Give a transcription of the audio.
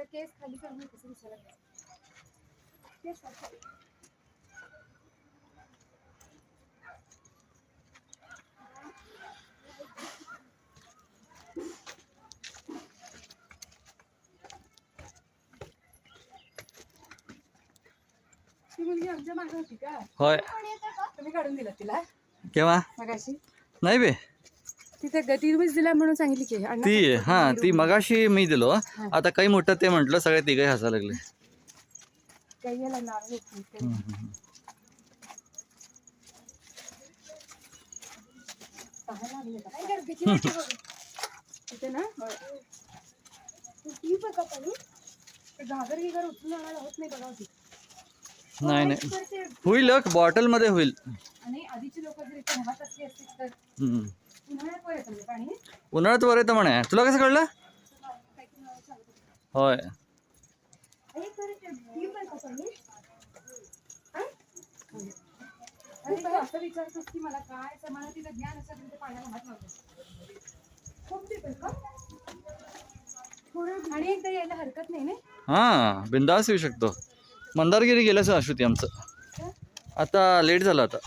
केस खाली करून कसं दिसायला केस ती मुलगी आमच्या मागे होती का? होय. तुम्ही काढून दिला तिला केव्हा? मगाशी नाही बे, तिथे गतीच दिला म्हणून सांगितली की ती ती मगाशी मी दिलो. आता काही मोठं ते म्हटलं, सगळे तिघही हसायला लागले. काही याला नाव तिथे ना घागर गिगर उचलून आणायला होत नाही बघा होती. नाही नाही होईल, बॉटल मध्ये होईल. आणि आधीची लोक जर इथे राहत असली असतील तर उन्हाळ्यात वर येतं पाणी. उन्हाळ्यात वर येतं म्हणे. तुला कसं कळलं? होय. असं विचारतोस की मला काय मला तिथं ज्ञान असं तुमच्या पाण्याला हात लावतो. आणि एकदा यायला हरकत नाही ना. हा, बिंदास येऊ शकतो. मंदारगिरी गेल्याचं अश्रुती आमचं. आता लेट झालं आता.